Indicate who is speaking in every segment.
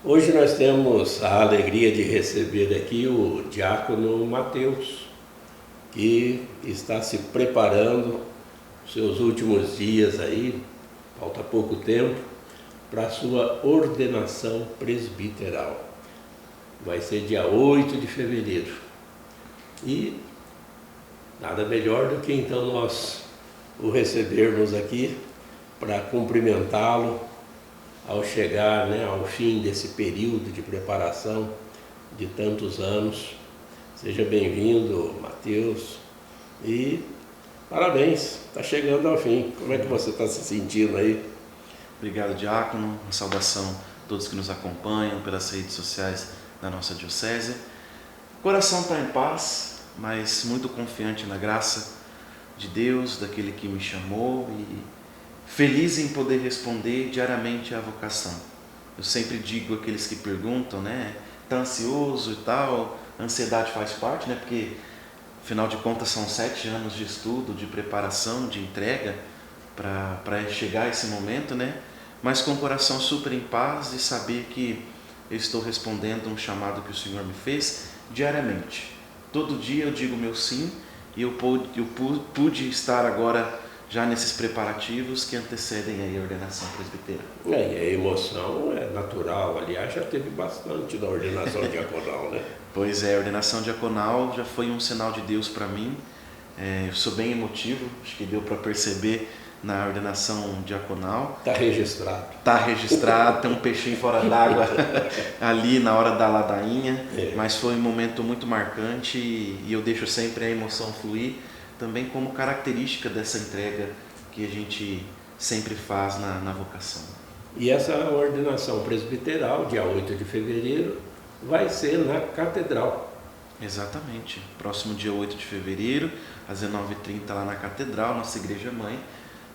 Speaker 1: Hoje nós temos a alegria de receber aqui o diácono Mateus, que está se preparando os seus últimos dias aí, falta pouco tempo, para a sua ordenação presbiteral. Vai ser dia 8 de fevereiro. E nada melhor do que então nós o recebermos aqui para cumprimentá-lo ao chegar, ao fim desse período de preparação de tantos anos. Seja bem-vindo, Mateus, e parabéns, está chegando ao fim. Como é que você está se sentindo aí?
Speaker 2: Obrigado, diácono. Uma saudação a todos que nos acompanham pelas redes sociais da nossa diocese. O coração está em paz, mas muito confiante na graça de Deus, daquele que me chamou, e feliz em poder responder diariamente à vocação. Eu sempre digo àqueles que perguntam, está ansioso e tal, a ansiedade faz parte, porque afinal de contas são 7 anos de estudo, de preparação, de entrega para chegar a esse momento, mas com o coração super em paz de saber que eu estou respondendo um chamado que o Senhor me fez diariamente. Todo dia eu digo meu sim, e eu pude estar agora já nesses preparativos que antecedem aí a ordenação presbiteral.
Speaker 1: E a emoção é natural, aliás, já teve bastante da ordenação diaconal,
Speaker 2: Pois é, a ordenação diaconal já foi um sinal de Deus para mim. Eu sou bem emotivo, acho que deu para perceber na ordenação diaconal.
Speaker 1: Está registrado.
Speaker 2: Está registrado, tem um peixinho fora d'água ali na hora da ladainha, mas foi um momento muito marcante e eu deixo sempre a emoção fluir, também como característica dessa entrega que a gente sempre faz na vocação.
Speaker 1: E essa ordenação presbiteral, dia 8 de fevereiro, vai ser na Catedral.
Speaker 2: Exatamente. Próximo dia 8 de fevereiro, às 19h30, lá na Catedral, nossa Igreja Mãe.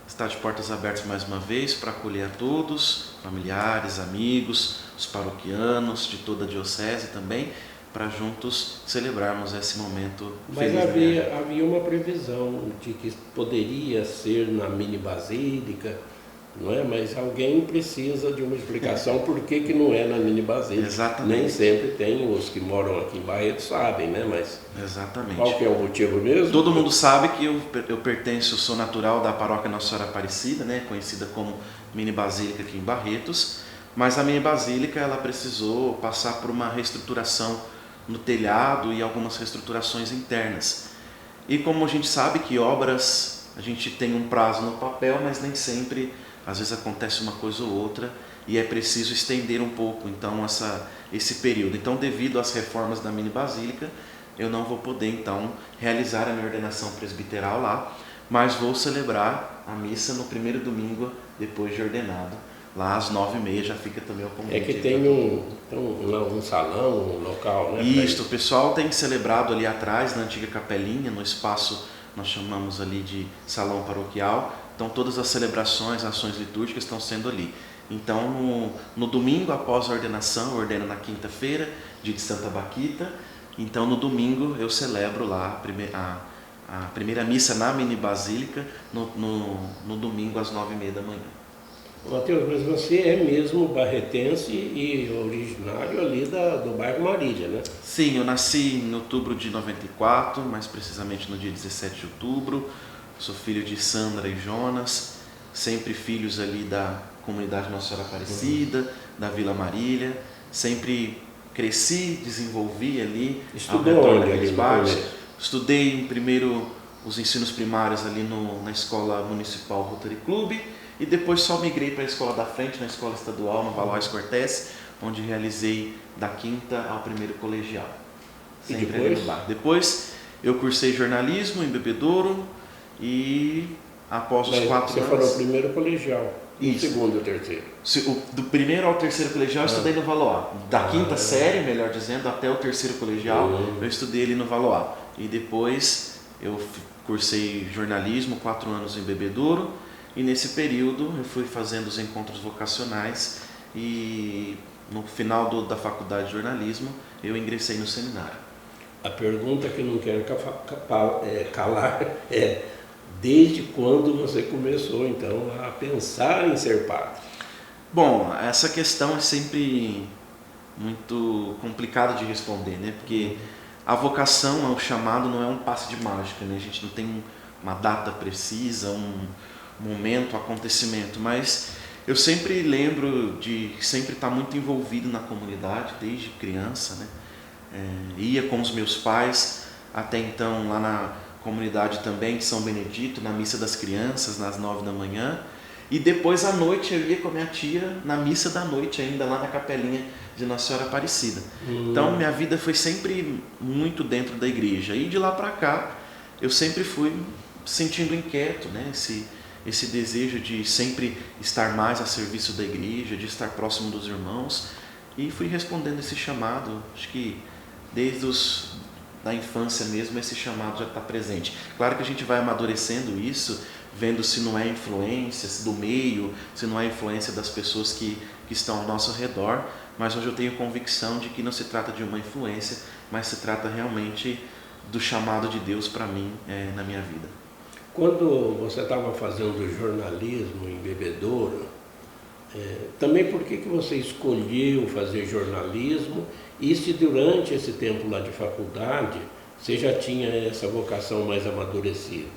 Speaker 2: Está de portas abertas mais uma vez para acolher a todos, familiares, amigos, os paroquianos de toda a diocese também, para juntos celebrarmos esse momento feliz.
Speaker 1: Mas havia uma previsão de que poderia ser na mini basílica, não é? Mas alguém precisa de uma explicação por que não é na mini basílica.
Speaker 2: Exatamente.
Speaker 1: Nem sempre tem, os que moram aqui em Barreto sabem, Mas
Speaker 2: exatamente.
Speaker 1: Qual que é o motivo mesmo?
Speaker 2: Todo mundo sabe que eu pertenço, sou natural da paróquia Nossa Senhora Aparecida, conhecida como mini basílica aqui em Barretos, mas a mini basílica ela precisou passar por uma reestruturação no telhado e algumas reestruturações internas. E como a gente sabe que obras, a gente tem um prazo no papel, mas nem sempre, às vezes acontece uma coisa ou outra e é preciso estender um pouco então esse período. Então, devido às reformas da mini basílica, eu não vou poder então realizar a minha ordenação presbiteral lá, mas vou celebrar a missa no primeiro domingo depois de ordenado. Lá às 9h30 já fica também o convite.
Speaker 1: É que tem um salão, um local,
Speaker 2: Isso, o pessoal tem celebrado ali atrás, na antiga capelinha, no espaço, nós chamamos ali de salão paroquial. Então todas as celebrações, ações litúrgicas estão sendo ali. Então no domingo após a ordenação, eu ordeno na quinta-feira, dia de Santa Baquita. Então no domingo eu celebro lá a primeira missa na mini basílica, no domingo às 9h30 da manhã.
Speaker 1: Mateus, mas você é mesmo barretense e originário ali do bairro Marília,
Speaker 2: Sim, eu nasci em outubro de 94, mais precisamente no dia 17 de outubro. Sou filho de Sandra e Jonas, sempre filhos ali da comunidade Nossa Senhora Aparecida, da Vila Marília. Sempre cresci, desenvolvi ali.
Speaker 1: Estudou onde ali?
Speaker 2: Estudei primeiro os ensinos primários ali na Escola Municipal Rotary Club, e depois só migrei para a Escola da Frente, na Escola Estadual, no Valois Cortez, onde realizei da 5ª ao 1º colegial.
Speaker 1: E depois?
Speaker 2: Depois eu cursei jornalismo em Bebedouro e após os 4 anos...
Speaker 1: Você falou o primeiro colegial, e o segundo e o terceiro?
Speaker 2: Do primeiro ao terceiro colegial eu estudei no Valois. Da 5ª série, melhor dizendo, até o terceiro colegial, eu estudei ali no Valois. E depois eu cursei jornalismo, 4 anos em Bebedouro. E nesse período eu fui fazendo os encontros vocacionais e no final da faculdade de jornalismo eu ingressei no seminário.
Speaker 1: A pergunta que não quero calar é: desde quando você começou então a pensar em ser padre?
Speaker 2: Bom, essa questão é sempre muito complicado de responder, né? Porque a vocação, o chamado não é um passe de mágica, né? A gente não tem uma data precisa, um momento, um acontecimento, mas eu sempre lembro de sempre estar muito envolvido na comunidade, desde criança, né? Ia com os meus pais, até então lá na comunidade também de São Benedito, na missa das crianças, nas 9 da manhã, e depois à noite eu ia com a minha tia na missa da noite ainda, lá na capelinha de Nossa Senhora Aparecida. Então minha vida foi sempre muito dentro da igreja, e de lá para cá eu sempre fui sentindo inquieto, né? Esse desejo de sempre estar mais a serviço da igreja, de estar próximo dos irmãos, e fui respondendo esse chamado. Acho que desde da infância mesmo esse chamado já está presente. Claro que a gente vai amadurecendo isso, vendo se não é influência do meio, se não é influência das pessoas que estão ao nosso redor, mas hoje eu tenho convicção de que não se trata de uma influência, mas se trata realmente do chamado de Deus para mim na minha vida.
Speaker 1: Quando você estava fazendo jornalismo em Bebedouro, também por que você escolheu fazer jornalismo, e se durante esse tempo lá de faculdade você já tinha essa vocação mais amadurecida?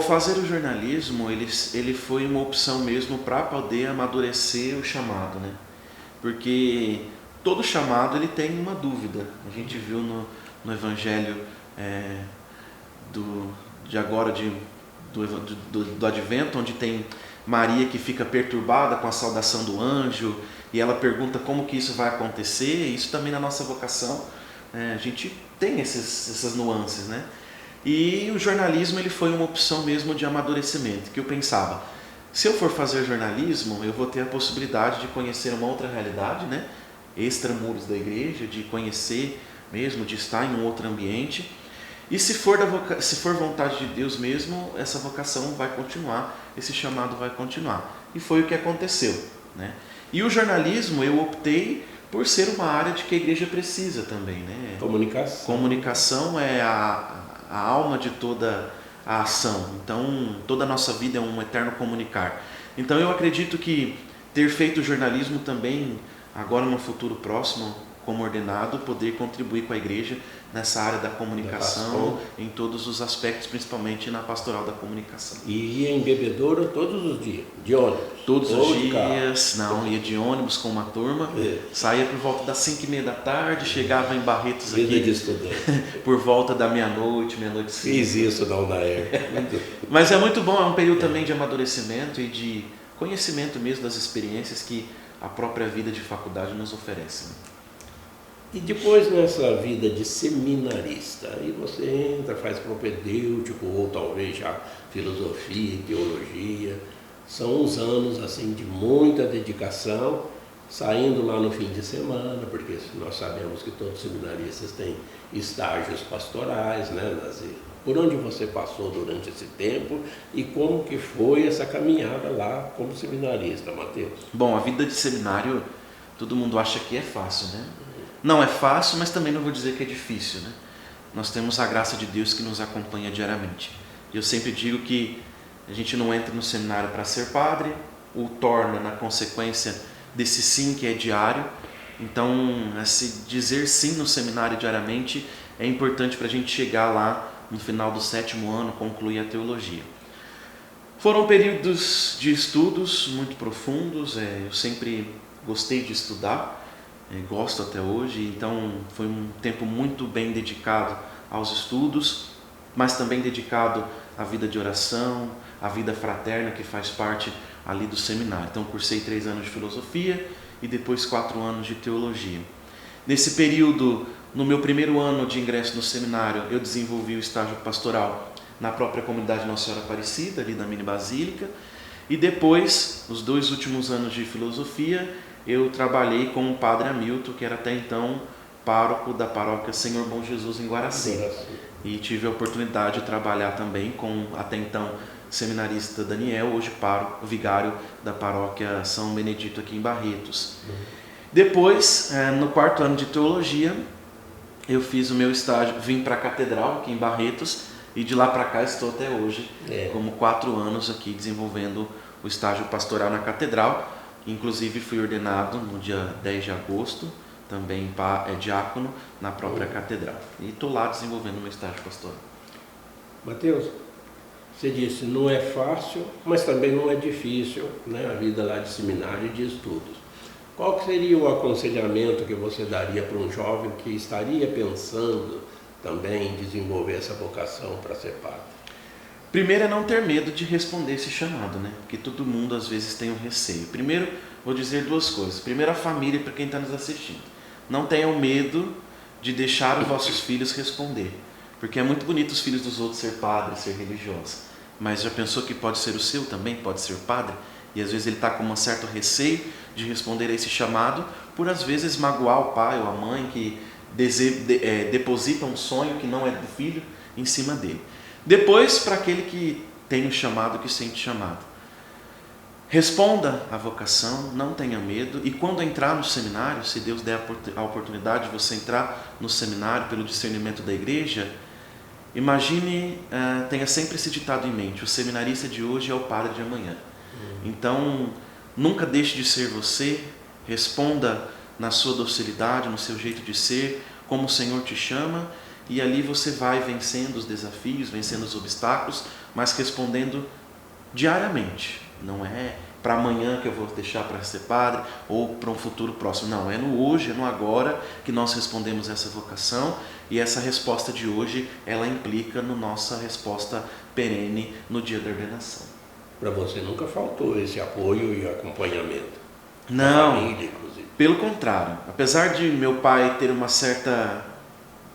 Speaker 2: Fazer o jornalismo ele foi uma opção mesmo para poder amadurecer o chamado, né? Porque todo chamado ele tem uma dúvida. A gente viu no Evangelho do Advento, onde tem Maria que fica perturbada com a saudação do anjo, e ela pergunta como que isso vai acontecer. Isso também na nossa vocação, a gente tem essas nuances, né? E o jornalismo ele foi uma opção mesmo de amadurecimento, que eu pensava, se eu for fazer jornalismo, eu vou ter a possibilidade de conhecer uma outra realidade, né? Extramuros da igreja, de conhecer mesmo, de estar em um outro ambiente. E se for vontade de Deus mesmo, essa vocação vai continuar, esse chamado vai continuar. E foi o que aconteceu, né? E o jornalismo eu optei por ser uma área de que a igreja precisa também, né?
Speaker 1: Comunicação.
Speaker 2: Comunicação é a alma de toda a ação. Então, toda a nossa vida é um eterno comunicar. Então, eu acredito que ter feito jornalismo também, agora no futuro próximo, como ordenado, poder contribuir com a igreja nessa área da comunicação, em todos os aspectos, principalmente na pastoral da comunicação.
Speaker 1: E ia em Bebedouro todos os dias, de ônibus?
Speaker 2: Todos os dias, não, ia de ônibus com uma turma, saía por volta das 5h30 da tarde, chegava em Barretos
Speaker 1: vida
Speaker 2: aqui
Speaker 1: de estudante.
Speaker 2: Por volta da meia-noite,
Speaker 1: Fiz isso na UNAER.
Speaker 2: Mas é muito bom, é um período também de amadurecimento e de conhecimento mesmo das experiências que a própria vida de faculdade nos oferece.
Speaker 1: E depois nessa vida de seminarista, aí você entra, faz propedêutico, ou talvez já filosofia e teologia. São uns anos assim de muita dedicação, saindo lá no fim de semana, porque nós sabemos que todos os seminaristas têm estágios pastorais, né? Por onde você passou durante esse tempo e como que foi essa caminhada lá como seminarista, Mateus?
Speaker 2: Bom, a vida de seminário, todo mundo acha que é fácil, né? Não é fácil, mas também não vou dizer que é difícil, né? Nós temos a graça de Deus que nos acompanha diariamente. Eu sempre digo que a gente não entra no seminário para ser padre, o torna na consequência desse sim que é diário. Então, esse dizer sim no seminário diariamente é importante para a gente chegar lá no final do 7º ano, concluir a teologia. Foram períodos de estudos muito profundos, eu sempre gostei de estudar, gosto até hoje, então foi um tempo muito bem dedicado aos estudos, mas também dedicado à vida de oração, à vida fraterna que faz parte ali do seminário. Então cursei 3 anos de filosofia e depois 4 anos de teologia. Nesse período, no meu primeiro ano de ingresso no seminário, eu desenvolvi o estágio pastoral na própria comunidade Nossa Senhora Aparecida, ali na Mini Basílica, e depois, os 2 últimos anos de filosofia, eu trabalhei com o padre Hamilton, que era até então pároco da paróquia Senhor Bom Jesus em Guaraci. E tive a oportunidade de trabalhar também com, até então, seminarista Daniel, hoje pároco, vigário da paróquia São Benedito aqui em Barretos. Depois, no 4º ano de teologia, eu fiz o meu estágio, vim para a Catedral aqui em Barretos, e de lá para cá estou até hoje, como 4 anos aqui desenvolvendo o estágio pastoral na Catedral, Inclusive fui ordenado no dia 10 de agosto, também diácono, na própria catedral. E estou lá desenvolvendo meu estágio pastoral.
Speaker 1: Mateus, você disse, não é fácil, mas também não é difícil, né, a vida lá de seminário e de estudos. Qual que seria o aconselhamento que você daria para um jovem que estaria pensando também em desenvolver essa vocação para ser padre?
Speaker 2: Primeiro é não ter medo de responder esse chamado, né? Porque todo mundo às vezes tem um receio. Primeiro, vou dizer duas coisas. Primeiro, a família, para quem está nos assistindo. Não tenham medo de deixar os vossos filhos responder. Porque é muito bonito os filhos dos outros ser padre, ser religioso. Mas já pensou que pode ser o seu também? Pode ser padre? E às vezes ele está com um certo receio de responder a esse chamado, por às vezes magoar o pai ou a mãe que deposita um sonho que não é do filho em cima dele. Depois, para aquele que tem um chamado, que sente chamado, responda à vocação, não tenha medo, e quando entrar no seminário, se Deus der a oportunidade de você entrar no seminário pelo discernimento da igreja, imagine, tenha sempre esse ditado em mente: o seminarista de hoje é o padre de amanhã. Então, nunca deixe de ser você, responda na sua docilidade, no seu jeito de ser, como o Senhor te chama, e ali você vai vencendo os desafios, vencendo os obstáculos, mas respondendo diariamente. Não é para amanhã que eu vou deixar para ser padre, ou para um futuro próximo. Não, é no hoje, é no agora que nós respondemos essa vocação, e essa resposta de hoje, ela implica na nossa resposta perene no dia da ordenação.
Speaker 1: Para você nunca faltou esse apoio e acompanhamento?
Speaker 2: Não,
Speaker 1: Família, inclusive.
Speaker 2: Pelo contrário. Apesar de meu pai ter uma certa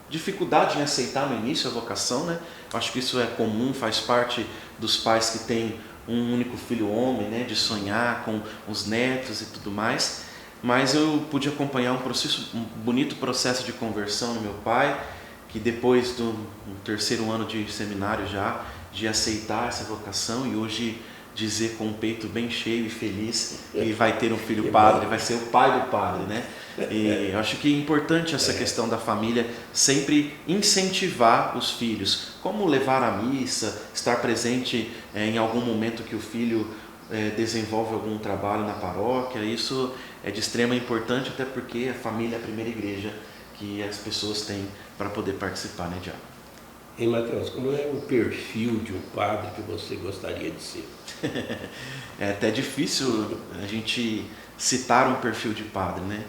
Speaker 2: dificuldade em aceitar no início a vocação, né? Acho que isso é comum, faz parte dos pais que têm um único filho homem, né? De sonhar com os netos e tudo mais. Mas eu pude acompanhar um bonito processo de conversão no meu pai, que depois do terceiro ano de seminário já, de aceitar essa vocação, e hoje dizer com o peito bem cheio e feliz que vai ter um filho padre, vai ser o pai do padre, né? E eu acho que é importante essa questão da família sempre incentivar os filhos, como levar à missa, estar presente em algum momento que o filho desenvolve algum trabalho na paróquia. Isso é de extrema importância, até porque a família é a primeira igreja que as pessoas têm para poder participar, né, Diácono?
Speaker 1: E Mateus, como é o perfil de um padre que você gostaria de ser?
Speaker 2: É até difícil a gente citar um perfil de padre, né?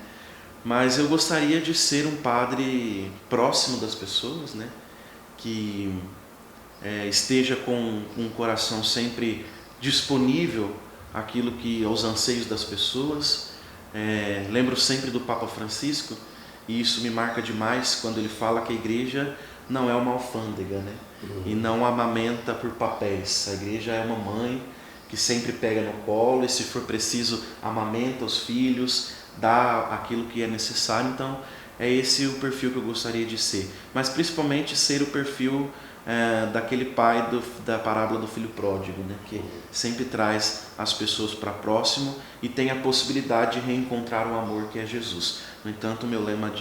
Speaker 2: Mas eu gostaria de ser um padre próximo das pessoas, né? Que esteja com um coração sempre disponível àquilo que aos anseios das pessoas. Lembro sempre do Papa Francisco, e isso me marca demais quando ele fala que a igreja não é uma alfândega, né? E não amamenta por papéis. A igreja é uma mãe que sempre pega no colo e, se for preciso, amamenta os filhos, dá aquilo que é necessário. Então, é esse o perfil que eu gostaria de ser. Mas, principalmente, ser o perfil daquele pai da parábola do filho pródigo, né? Que sempre traz as pessoas para próximo e tem a possibilidade de reencontrar o amor que é Jesus. No entanto, o meu lema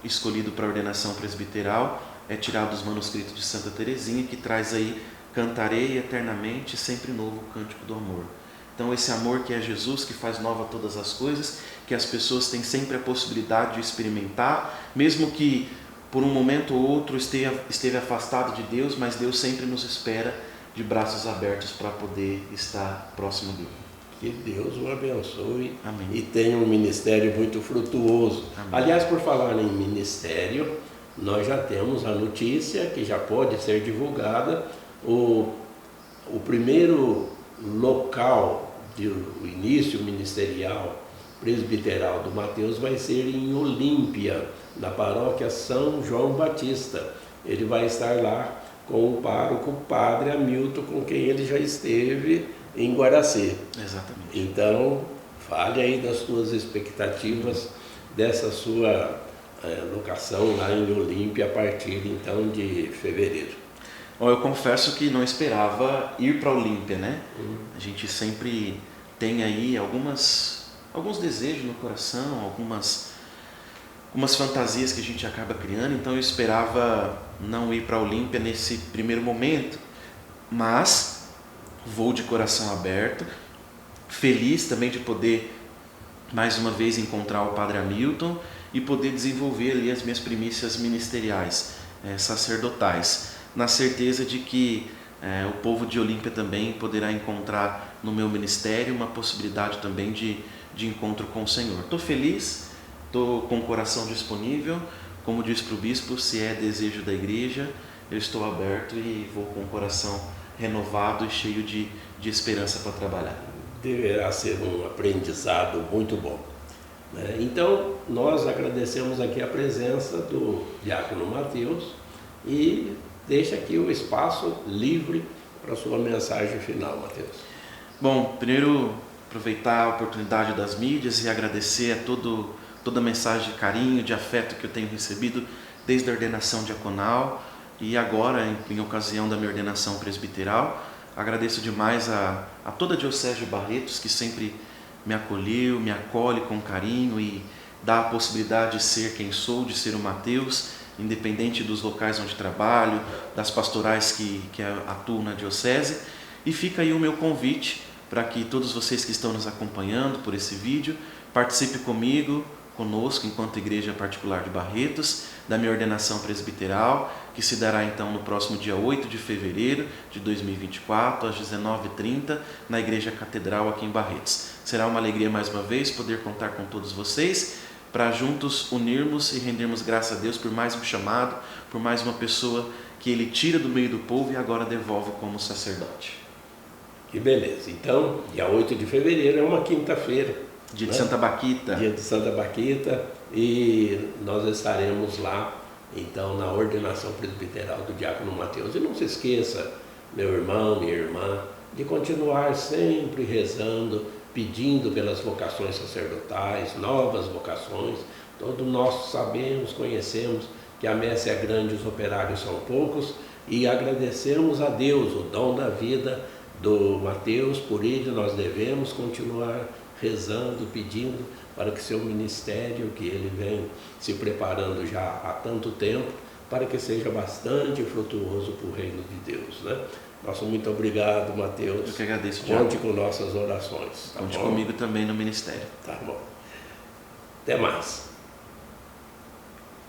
Speaker 2: escolhido para a ordenação presbiteral é tirado dos manuscritos de Santa Teresinha, que traz aí: cantarei eternamente, sempre novo o cântico do amor. Então, esse amor que é Jesus, que faz nova todas as coisas, que as pessoas têm sempre a possibilidade de experimentar, mesmo que por um momento ou outro esteve afastado de Deus, mas Deus sempre nos espera de braços abertos para poder estar próximo dele.
Speaker 1: Que Deus o abençoe.
Speaker 2: Amém.
Speaker 1: E tenha um ministério muito frutuoso.
Speaker 2: Amém.
Speaker 1: Aliás, por falar em ministério, nós já temos a notícia que já pode ser divulgada. O primeiro local do início ministerial presbiteral do Mateus vai ser em Olímpia, na paróquia São João Batista. Ele vai estar lá com o pároco Padre Hamilton, com quem ele já esteve em Guaracê.
Speaker 2: Exatamente.
Speaker 1: Então, fale aí das suas expectativas dessa sua locação lá em Olímpia a partir então de fevereiro.
Speaker 2: Bom, eu confesso que não esperava ir para Olímpia, né? A gente sempre tem aí alguns desejos no coração, algumas fantasias que a gente acaba criando. Então eu esperava não ir para Olímpia nesse primeiro momento, mas vou de coração aberto, feliz também de poder mais uma vez encontrar o Padre Hamilton e poder desenvolver ali as minhas primícias ministeriais, sacerdotais, na certeza de que o povo de Olímpia também poderá encontrar no meu ministério uma possibilidade também de encontro com o Senhor. Estou feliz, estou com o coração disponível, como disse para o bispo, se é desejo da igreja, eu estou aberto e vou com o coração renovado e cheio de esperança para trabalhar.
Speaker 1: Deverá ser um aprendizado muito bom, né? Então, nós agradecemos aqui a presença do diácono Mateus e deixa aqui o espaço livre para a sua mensagem final, Mateus.
Speaker 2: Bom, primeiro aproveitar a oportunidade das mídias e agradecer a toda a mensagem de carinho, de afeto que eu tenho recebido desde a ordenação diaconal e agora em ocasião da minha ordenação presbiteral. Agradeço demais a toda a Diocese de Barretos, que sempre me acolheu, me acolhe com carinho e dá a possibilidade de ser quem sou, de ser o Mateus, independente dos locais onde trabalho, das pastorais que atuam na Diocese. E fica aí o meu convite para que todos vocês que estão nos acompanhando por esse vídeo, participe conosco, enquanto Igreja Particular de Barretos, da minha ordenação presbiteral, que se dará então no próximo dia 8 de fevereiro de 2024, às 19h30, na Igreja Catedral aqui em Barretos. Será uma alegria mais uma vez poder contar com todos vocês, para juntos unirmos e rendermos graças a Deus por mais um chamado, por mais uma pessoa que Ele tira do meio do povo e agora devolve como sacerdote.
Speaker 1: Que beleza! Então, dia 8 de fevereiro é uma quinta-feira.
Speaker 2: Dia de Santa Baquita.
Speaker 1: Dia de Santa Baquita, e nós estaremos lá, então, na ordenação presbiteral do diácono Mateus. E não se esqueça, meu irmão, minha irmã, de continuar sempre rezando, pedindo pelas vocações sacerdotais, novas vocações. Todos nós sabemos, conhecemos que a messe é grande, os operários são poucos, e agradecemos a Deus o dom da vida do Mateus. Por ele nós devemos continuar rezando, pedindo para que seu ministério, que ele vem se preparando já há tanto tempo, para que seja bastante frutuoso para o reino de Deus, né? Nosso muito obrigado, Mateus.
Speaker 2: Eu que agradeço.
Speaker 1: Conte com nossas orações.
Speaker 2: Conte comigo também no ministério.
Speaker 1: Tá bom. Até mais.